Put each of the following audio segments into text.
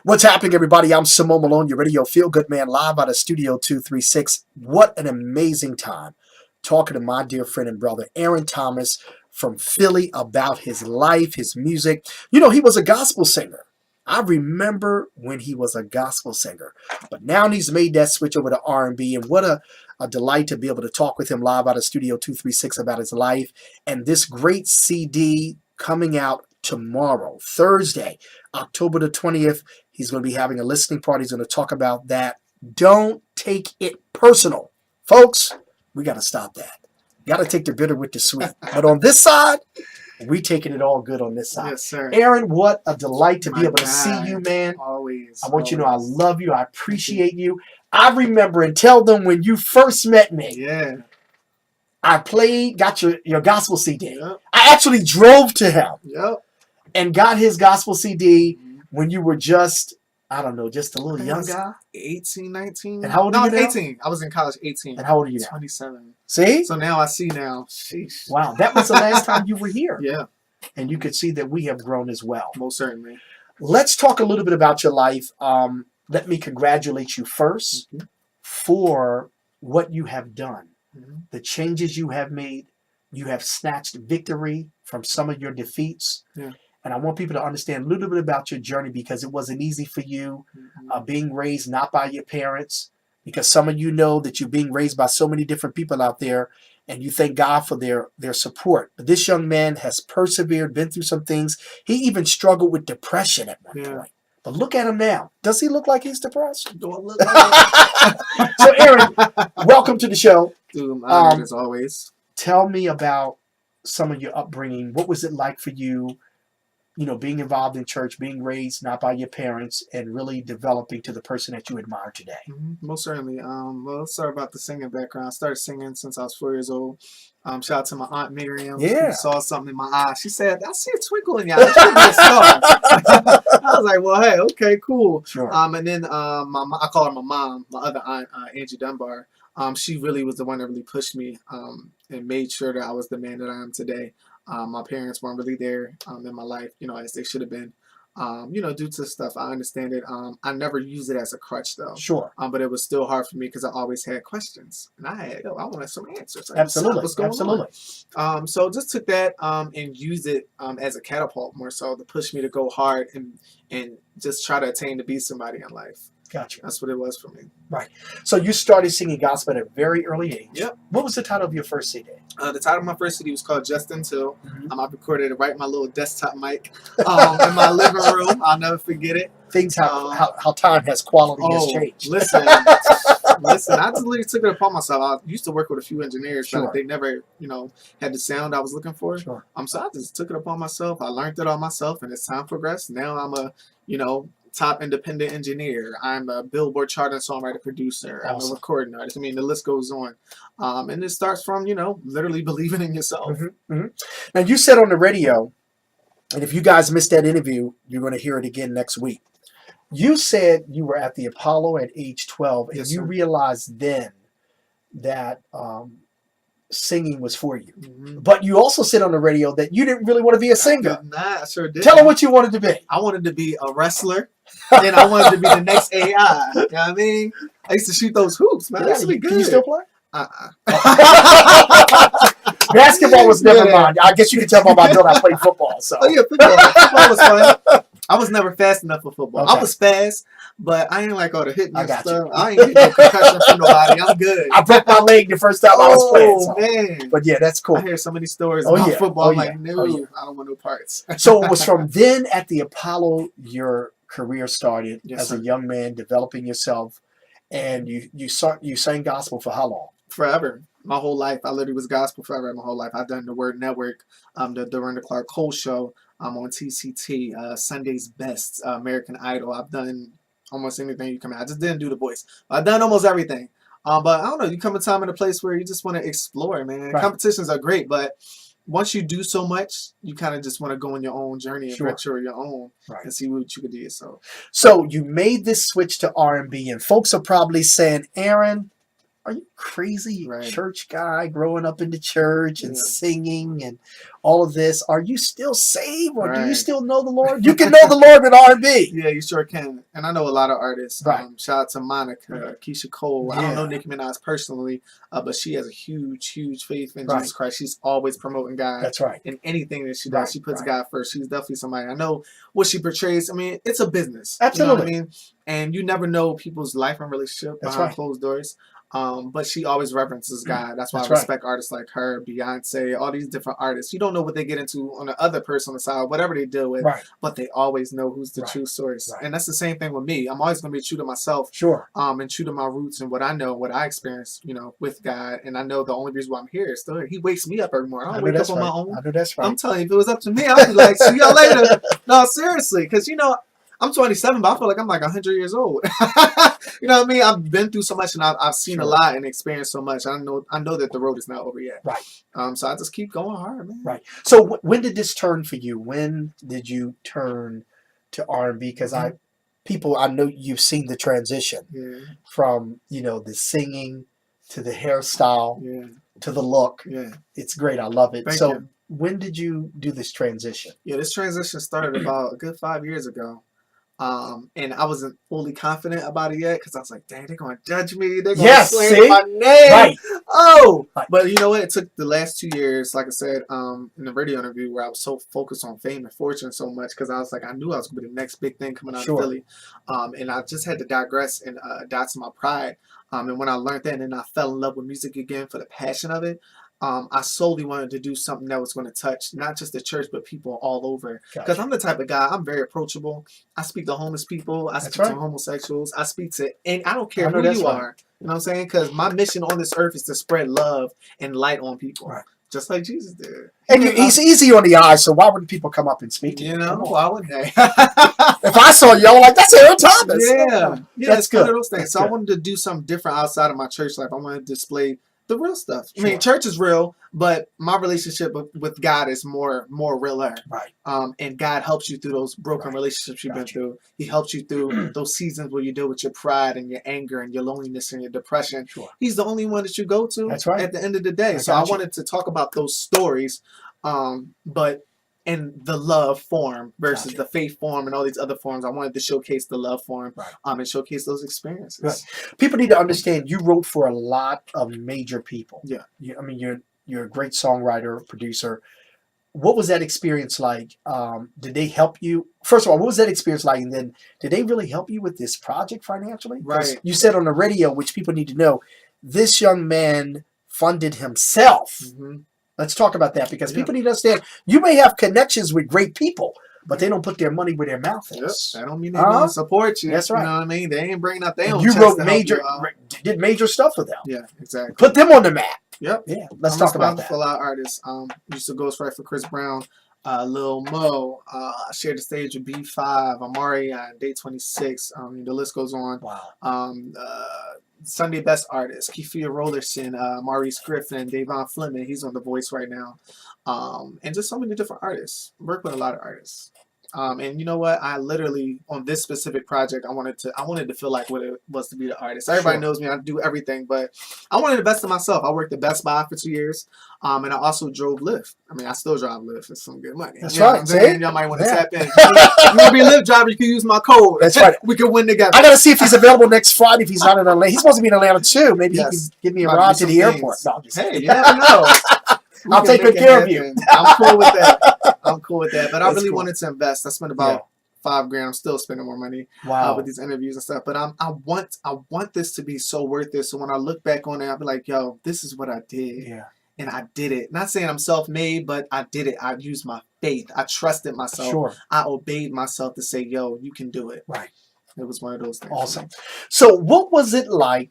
What's happening, everybody? I'm Simone Malone, your radio feel-good man, live out of Studio 236. What an amazing time talking to my dear friend and brother, Aaron Thomas from Philly, about his life, his music. You know, he was a gospel singer. I remember when he was a gospel singer, but now he's made that switch over to R&B, and what a delight to be able to talk with him live out of Studio 236 about his life and this great CD coming out tomorrow, Thursday, October the 20th. He's going to be having a listening party. He's going to talk about that. Don't take it personal. Folks, we got to stop that. Got to take the bitter with the sweet. But on this side, we taking it all good on this side. Yes, sir. Aaron, what a delight to be My able to God. see you, man. Always. I want you to know I love you. I appreciate you. I remember, and tell them when you first met me. Yeah. I got your gospel CD. Yep. I actually drove to him Yep. and got his gospel CD when you were just, I don't know, just a little young guy. 18, 19. And how old are you now? 18. I was in college 18. And how old are you now? 27. See? So now I see now. Sheesh. Wow, that was the last time you were here. Yeah, And you could see that we have grown as well. most certainly. Let's talk a little bit about your life. Let me congratulate you first for what you have done, the changes you have made. You have snatched victory from some of your defeats. Yeah. And I want people to understand a little bit about your journey, because it wasn't easy for you being raised not by your parents, because some of you know that you're being raised by so many different people out there, and you thank God for their support. But this young man has persevered, been through some things. He even struggled with depression at one point. But look at him now. Does he look like he's depressed? Do I look like So, Aaron, welcome to the show. Dude, I'm honored as always. Tell me about some of your upbringing. What was it like for you, you know, being involved in church, being raised not by your parents, and really developing to the person that you admire today? Most certainly. Well, let's start about the singing background. I started singing since I was 4 years old. Shout out to my aunt Miriam. Yeah. She saw something in my eye. She said, "I see a twinkle in your eye. You should be a star." I was like, "Well, hey, okay, cool." Sure. And then I call her my mom, my other aunt, Angie Dunbar. She really was the one that really pushed me and made sure that I was the man that I am today. My parents weren't really there in my life, you know, as they should have been. You know, due to stuff, I understand it. I never used it as a crutch, though. Sure. But it was still hard for me because I always had questions, and I wanted some answers. Absolutely. What's going Absolutely. on? So just took that and used it as a catapult, more so to push me to go hard and just try to attain to be somebody in life. Gotcha. That's what it was for me. Right. So you started singing gospel at a very early age. Yep. What was the title of your first CD? The title of my first CD was called Just Until. I recorded it right in my little desktop mic in my living room. I'll never forget it. Things how time has quality has changed. Listen, I just literally took it upon myself. I used to work with a few engineers, Sure. but they never, had the sound I was looking for. Sure. So I just took it upon myself. I learned it all myself, and as time progressed, now I'm a, top independent engineer. I'm a Billboard chart and songwriter producer. Awesome. I'm a recording artist. I mean, the list goes on. And it starts from, literally believing in yourself. Now, you said on the radio, and if you guys missed that interview, you're going to hear it again next week. You said you were at the Apollo at age 12, and Yes, you sir. realized then that singing was for you. But you also said on the radio that you didn't really want to be a singer. I sure did. Tell them what you wanted to be. I wanted to be a wrestler, and I wanted to be the next AI. You know what I mean? I used to shoot those hoops, man. That's really good. Can you still play? Uh-uh. Basketball was never mine. I guess you can tell by my build I played football. So. Oh, yeah, football. Football was fun. I was never fast enough for football. Okay. I was fast, but I ain't like all the hitting I and got stuff. you. I ain't getting no concussion from nobody. I'm good. I broke my leg the first time I was playing. So. Man. But yeah, that's cool. I hear so many stories Oh, about yeah. football. Oh, I'm yeah. like, no, Oh, yeah. I don't want no parts. So it was from then at the Apollo your career started Yes, as sir. a young man, developing yourself, and you sang gospel for how long? Forever. My whole life. I literally was gospel forever my whole life. I've done the Word Network, the Dorinda Clark Cole Show. I'm on TCT, Sunday's Best, American Idol. I've done almost anything you come out. I just didn't do The Voice. I've done almost everything. But I don't know. You come a time in a place where you just want to explore, man. Right. Competitions are great, but once you do so much, you kind of just want to go on your own journey and venture your own and see what you can do yourself. So you made this switch to R&B, and folks are probably saying, Aaron, are you crazy, Right. church guy growing up in the church and Yeah. singing and all of this? Are you still saved, or do you Right. still know the Lord? You can know the Lord with R&B. Yeah, you sure can. And I know a lot of artists. Right. Shout out to Monica, Keisha Cole. I don't know Yeah. Nicki Minaj personally, but she has a huge, huge faith in Right. Jesus Christ. She's always promoting God That's right. in anything that she does. Right, She puts right. God first. She's definitely somebody. I know what she portrays. I mean, it's a business. You know Absolutely. what I mean? And you never know people's life and relationship That's behind right. closed doors. But she always references God. That's why That's I right. respect artists like her, Beyonce, all these different artists. You don't know what they get into on the other person side, whatever they deal with, Right. but they always know who's the Right. true source. Right. And that's the same thing with me. I'm always going to be true to myself, Sure. and true to my roots and what I know, what I experience, with God. And I know the only reason why I'm here is still here. He wakes me up every morning. I don't wake up on my own. I know that's I'm right. telling you, if it was up to me, I'd be like, see y'all later. No, seriously, because I'm 27, but I feel like I'm like 100 years old. You know what I mean? I've been through so much, and I've seen a Sure. lot and experienced so much. I know that the road is not over yet. Right. So I just keep going hard, man. Right. So when did this turn for you? When did you turn to R&B? Because I know you've seen the transition Yeah, from the singing to the hairstyle yeah, to the look. yeah. It's great. I love it. Thank So you. when did you do this transition? Yeah, this transition started about a good 5 years ago. And I wasn't fully confident about it yet because I was like, dang, they're going to judge me. They're going to slander my name. Right. Oh, Right. but you know what? It took the last 2 years, like I said, in the radio interview where I was so focused on fame and fortune so much because I was like, I knew I was going to be the next big thing coming out Sure. of Philly. And I just had to digress and die to my pride. And when I learned that and then I fell in love with music again for the passion of it, I solely wanted to do something that was going to touch not just the church, but people all over. Because Gotcha. I'm the type of guy, I'm very approachable. I speak to homeless people. I speak to homosexuals. I speak to, and I don't care who you are. You know what I'm saying? Because my mission on this earth is to spread love and light on people. Right. Just like Jesus did. And he's easy on the eyes, so why wouldn't people come up and speak to you? Why wouldn't they? If I saw you, I'm like, that's Aaron Thomas. Yeah, that's it's good. One of those things. That's so good. I wanted to do something different outside of my church life. I wanted to display the real stuff. Sure. I mean, church is real, but my relationship with God is more realer. Right. And God helps you through those broken relationships you've been through. He helps you through those seasons where you deal with your pride and your anger and your loneliness and your depression. Sure. He's the only one that you go to That's right. at the end of the day. So I wanted to talk about those stories, but in the love form versus the faith form and all these other forms. I wanted to showcase the love form, and showcase those experiences. Right. People need to understand you wrote for a lot of major people. Yeah. I mean, you're a great songwriter, producer. What was that experience like? Did they help you? First of all, what was that experience like? And then did they really help you with this project financially? Right. You said on the radio, which people need to know, this young man funded himself. Mm-hmm. Let's talk about that because people need to understand you may have connections with great people, but they don't put their money where their mouth is. That don't mean they don't support you. That's right. You know what I mean? They ain't bringing out their own. You wrote did major stuff with them. Yeah, exactly. Put them on the map. Yep. Yeah. Let's talk about that. For a lot of artists. Used to ghostwrite for Chris Brown, Lil Mo. I shared the stage with B5, Amari on Day 26. The list goes on. Wow. Sunday Best Artists, Kefia Rollerson, Maurice Griffin, Davon Fleming. He's on The Voice right now. And just so many different artists. Work with a lot of artists. And you know what? I literally on this specific project, I wanted to feel like what it was to be the artist. Everybody knows me; I do everything, but I wanted to invest in myself. I worked at Best Buy for 2 years, and I also drove Lyft. I mean, I still drive Lyft for some good money. That's right. Y'all might want to tap in. You want to be a Lyft driver? You can use my code. That's right. We can win together. I gotta see if he's available next Friday. If he's not in Atlanta, he's supposed to be in Atlanta too. Maybe he can give me a ride to the airport. No, hey, you never know. I'll take good care of you. I'm cool with that. But I really wanted to invest. I spent about $5,000. I'm still spending more money with these interviews and stuff. But I want this to be so worth it. So when I look back on it, I'll be like, yo, this is what I did. Yeah. And I did it. Not saying I'm self-made, but I did it. I used my faith. I trusted myself. Sure. I obeyed myself to say, yo, you can do it. Right. It was one of those things. Awesome. So what was it like,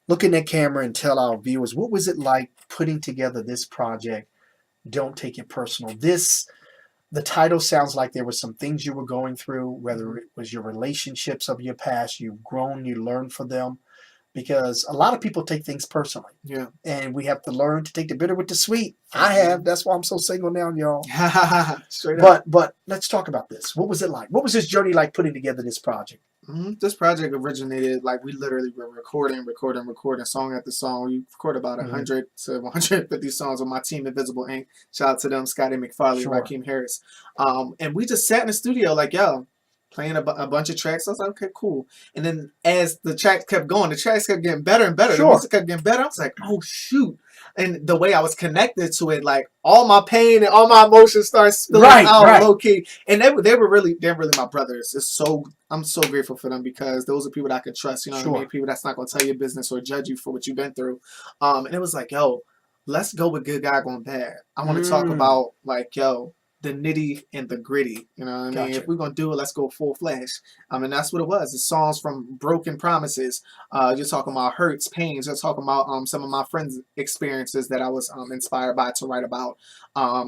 look in that camera and tell our viewers, what was it like putting together this project, Don't Take It Personal? The title sounds like there were some things you were going through, whether it was your relationships of your past, you've grown, you learned from them, because a lot of people take things personally. Yeah. And we have to learn to take the bitter with the sweet. I have. That's why I'm so single now, y'all. Straight up. But let's talk about this. What was it like? What was this journey like putting together this project? This project originated like we literally were recording song after song. We recorded about Mhm. 100 to 150 songs with my team, Invisible Inc. Shout out to them, Scotty McFarley, Sure. Raheem Harris. And we just sat in the studio like, yo, playing a bunch of tracks. I was like, okay, cool. And then as the tracks kept going, the tracks kept getting better and better. The Sure. music kept getting better. I was like, oh shoot. And the way I was connected to it, like all my pain and all my emotions started spilling out low key. And they're really my brothers. I'm so grateful for them because those are people that I can trust. You know what I mean? People that's not gonna tell you business or judge you for what you've been through. And it was like, yo, let's go with Good Guy Going Bad. I want to talk about like, yo, the nitty and the gritty. You know what I mean? Gotcha. If we're gonna do it, let's go full flash. And that's what it was. The songs from Broken Promises. You're talking about hurts, pains. You're talking about some of my friends' experiences that I was inspired by to write about.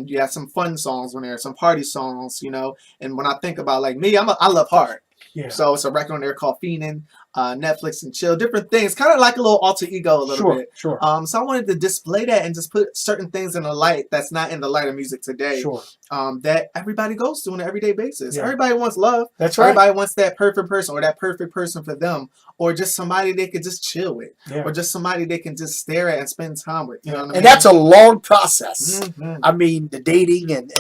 You have some fun songs on there, some party songs, you know. And when I think about like me, I love hard. Yeah. So it's a record on there called Fiendin', Netflix and Chill, different things, kind of like a little alter ego a little bit. Sure. So I wanted to display that and just put certain things in the light that's not in the light of music today. Sure. That everybody goes through on an everyday basis. Yeah. Everybody wants love. That's right. Everybody wants that perfect person or that perfect person for them, or just somebody they could just chill with, or just somebody they can just stare at and spend time with. You know what I mean? And that's a long process. Mm-hmm. I mean, the dating and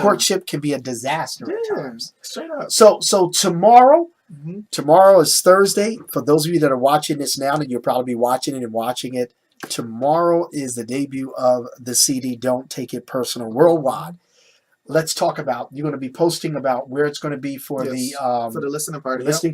courtship can be a disaster at times. Straight up. So tomorrow. Mm-hmm. Tomorrow is Thursday. For those of you that are watching this now, and you'll probably be watching it and watching it, tomorrow is the debut of the CD Don't Take It Personal worldwide. Let's talk about, you're going to be posting about where it's going to be for the listening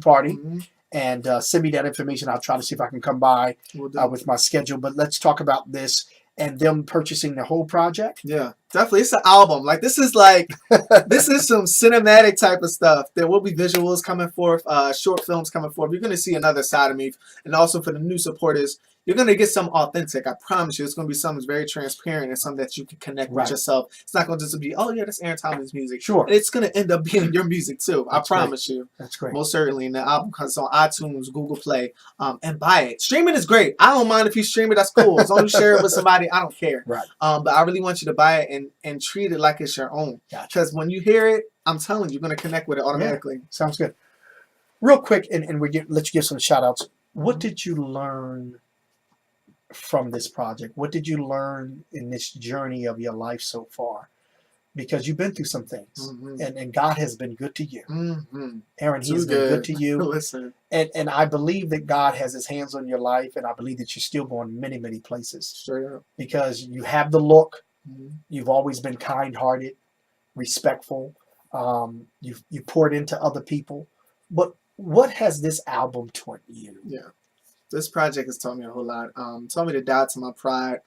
party. Mm-hmm. And send me that information. I'll try to see if I can come by with my schedule. But let's talk about this and them purchasing the whole project. Yeah, definitely. It's an album. Like this is some cinematic type of stuff. There will be visuals coming forth, short films coming forth. You're going to see another side of me. And also for the new supporters, you're going to get something authentic. I promise you. It's going to be something very transparent and something that you can connect with yourself. It's not going to just be, oh, yeah, that's Aaron Thomas' music. Sure. It's going to end up being your music, too. I promise you. That's great. Most certainly. And the album comes on iTunes, Google Play, and buy it. Streaming is great. I don't mind if you stream it. That's cool. As long as you share it with somebody, I don't care. Right. But I really want you to buy it and treat it like it's your own. Because when you hear it, I'm telling you, you're going to connect with it automatically. Yeah. Let you give some shout outs. What did you learn from this project? What did you learn in this journey of your life so far? Because you've been through some things, and God has been good to you. Aaron, He's been good to you. Listen. And I believe that God has His hands on your life, and I believe that you're still going many, many places. Straight up. Because you have the look. You've always been kind-hearted, respectful. You poured into other people. But what has this album taught you? Yeah. This project has taught me a whole lot. Taught me to die to my pride.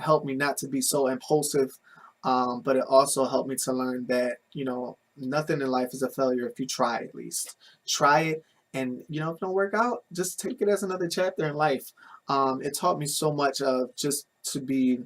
Helped me not to be so impulsive. But it also helped me to learn that, you know, nothing in life is a failure if you try at least. Try it, and, you know, if it don't work out, just take it as another chapter in life. It taught me so much of just to be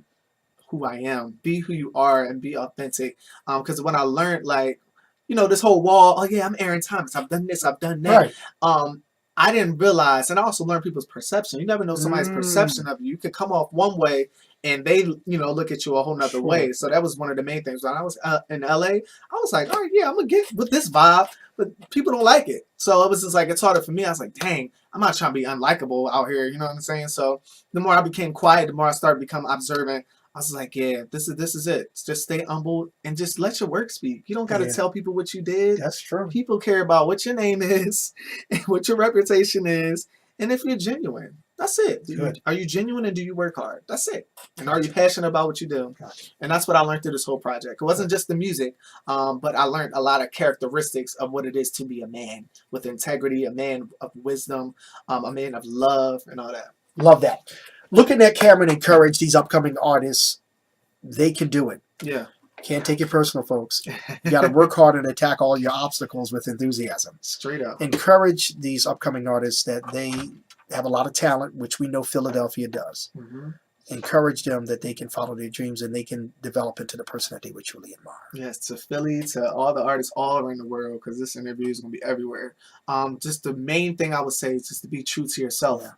who I am. Be who you are and be authentic. Because when I learned, like, you know, this whole wall, oh, yeah, I'm Aaron Thomas. I've done this. I've done that. Right. I didn't realize, and I also learned people's perception. You never know somebody's perception of you. You could come off one way, and they, you know, look at you a whole nother way. So that was one of the main things. When I was in LA, I was like, all right, yeah, I'm going to get with this vibe, but people don't like it. So it was just like, it's harder for me. I was like, dang, I'm not trying to be unlikable out here. You know what I'm saying? So the more I became quiet, the more I started to become observant. I was like, yeah, this is it. Just stay humble and just let your work speak. You don't got to tell people what you did. That's true. People care about what your name is and what your reputation is. And if you're genuine, that's it. Are you genuine and do you work hard? That's it. And are you passionate about what you do? Gotcha. And that's what I learned through this whole project. It wasn't just the music, but I learned a lot of characteristics of what it is to be a man with integrity, a man of wisdom, a man of love, and all that. Love that. Looking at Cameron and encourage these upcoming artists, they can do it. Yeah. Can't take it personal, folks. You got to work hard and attack all your obstacles with enthusiasm. Straight up. Encourage these upcoming artists that they have a lot of talent, which we know Philadelphia does. Encourage them that they can follow their dreams and they can develop into the person that they would truly admire. Yes, to Philly, to all the artists all around the world, because this interview is going to be everywhere. Just the main thing I would say is just to be true to yourself. Yeah.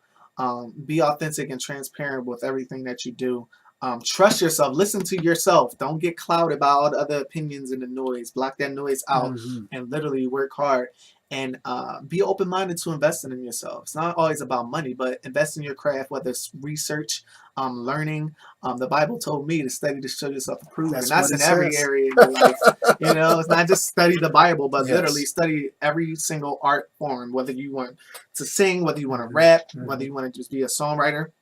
Be authentic and transparent with everything that you do. Trust yourself. Listen to yourself. Don't get clouded by all the other opinions and the noise. Block that noise out and literally work hard. and be open-minded to investing in yourself. It's not always about money, but invest in your craft, whether it's research, learning. The Bible told me to study to show yourself approved, and that's in every area in your life. You know, it's not just study the Bible, but literally study every single art form, whether you want to sing, whether you want to rap, whether you want to just be a songwriter.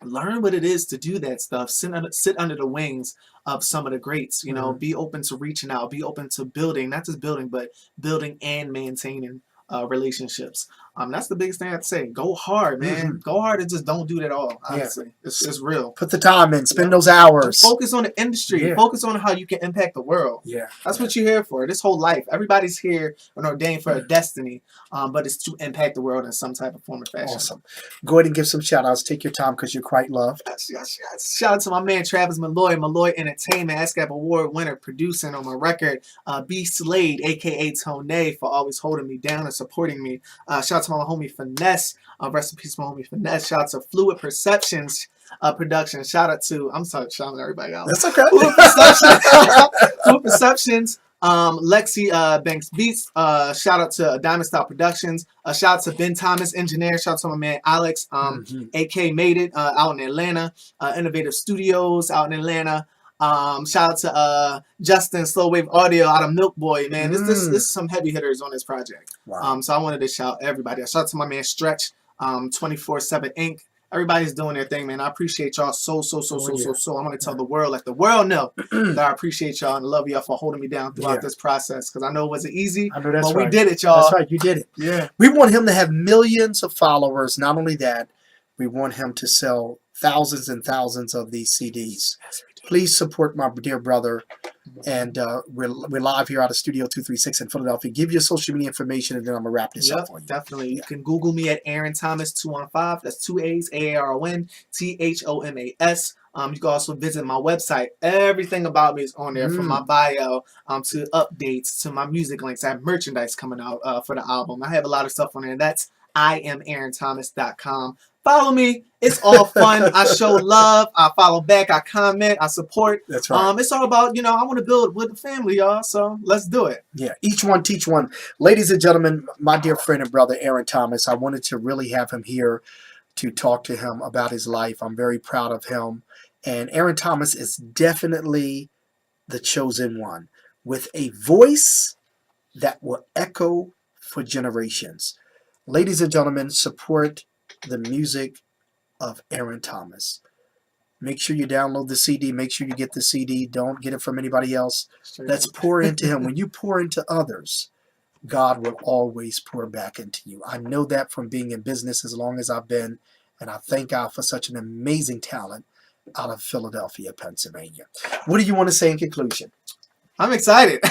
Learn what it is to do that stuff. Sit under the wings of some of the greats. You know, be open to reaching out. Be open to building, not just building, but building and maintaining relationships. That's the biggest thing I have to say. Go hard, man. Go hard and just don't do it at all. Honestly, it's real. Put the time in. Spend those hours. Focus on the industry. Focus on how you can impact the world. That's what you're here for. This whole life, everybody's here and ordained for a destiny, but it's to impact the world in some type of form or fashion. Awesome. Go ahead and give some shout outs. Take your time because you're quite loved. Shout out to my man Travis Malloy Entertainment, ASCAP Award winner, producing on my record. B Slade, aka Tone, for always holding me down and supporting me. Shout out to my homie Finesse. Rest in peace, my homie Finesse. Shout out to Fluid Perceptions production. Shout out to, I'm sorry, shouting everybody out. That's okay. Fluid Perceptions. Lexi Banks Beats. Shout out to Diamond Style Productions. Shout out to Ben Thomas Engineer. Shout out to my man Alex, AK Made It, out in Atlanta. Innovative Studios out in Atlanta. Shout out to Justin Slow Wave Audio out of Milk Boy, man. This is some heavy hitters on this project. Wow. So I wanted to shout everybody. Shout out to my man Stretch, 24/7 Inc. Everybody's doing their thing, man. I appreciate y'all so. I'm gonna tell the world, let the world know that I appreciate y'all and love y'all for holding me down throughout this process. Because I know it wasn't easy, but we did it, y'all. That's right, you did it. Yeah. We want him to have millions of followers. Not only that, we want him to sell thousands and thousands of these CDs. Please support my dear brother. And we're live here out of Studio 236 in Philadelphia. Give your social media information, and then I'm going to wrap this up for you. Definitely. You can Google me at Aaron Thomas 215. That's 2 A's, AARON, THOMAS. You can also visit my website. Everything about me is on there, from my bio to updates to my music links. I have merchandise coming out for the album. I have a lot of stuff on there. That's IamAaronThomas.com. Follow me. It's all fun. I show love. I follow back. I comment. I support. That's right. It's all about, I want to build with the family, y'all. So let's do it. Yeah. Each one teach one. Ladies and gentlemen, my dear friend and brother, Aaron Thomas, I wanted to really have him here to talk to him about his life. I'm very proud of him. And Aaron Thomas is definitely the chosen one with a voice that will echo for generations. Ladies and gentlemen, support the music of Aaron Thomas. Make sure you download the CD. Make sure you get the CD. Don't get it from anybody else. Let's pour into him. When you pour into others, God will always pour back into you. I know that from being in business as long as I've been, and I thank God for such an amazing talent out of Philadelphia, Pennsylvania. What do you want to say in conclusion? I'm excited.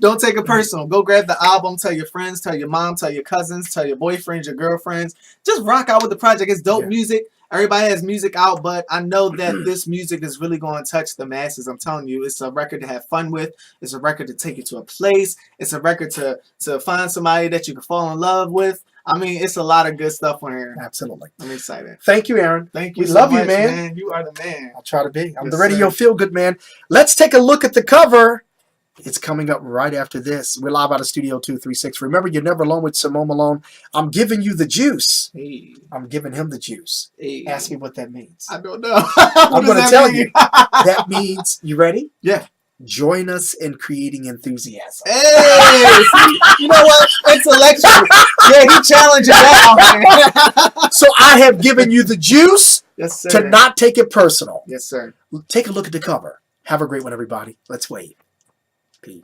Don't take it personal. Go grab the album. Tell your friends. Tell your mom. Tell your cousins. Tell your boyfriends, your girlfriends. Just rock out with the project. It's dope music. Everybody has music out, but I know that this music is really going to touch the masses. I'm telling you, it's a record to have fun with. It's a record to take you to a place. It's a record to find somebody that you can fall in love with. I mean, it's a lot of good stuff on here. Absolutely. I'm excited. Thank you, Aaron. Thank you. We so love much, you, man. You are the man. I'll try to be. I'm the Radio Feel Good Man. Let's take a look at the cover. It's coming up right after this. We're live out of Studio 236. Remember, you're never alone with Simone Malone. I'm giving you the juice. Hey. I'm giving him the juice. Hey. Ask me what that means. I don't know. I'm going to tell you. That means, you ready? Yeah. Join us in creating enthusiasm. Hey, see, you know what? Intellectual. Yeah, he challenged that. So I have given you the juice to not take it personal. Yes, sir. Take a look at the cover. Have a great one, everybody. Let's wait. Peace.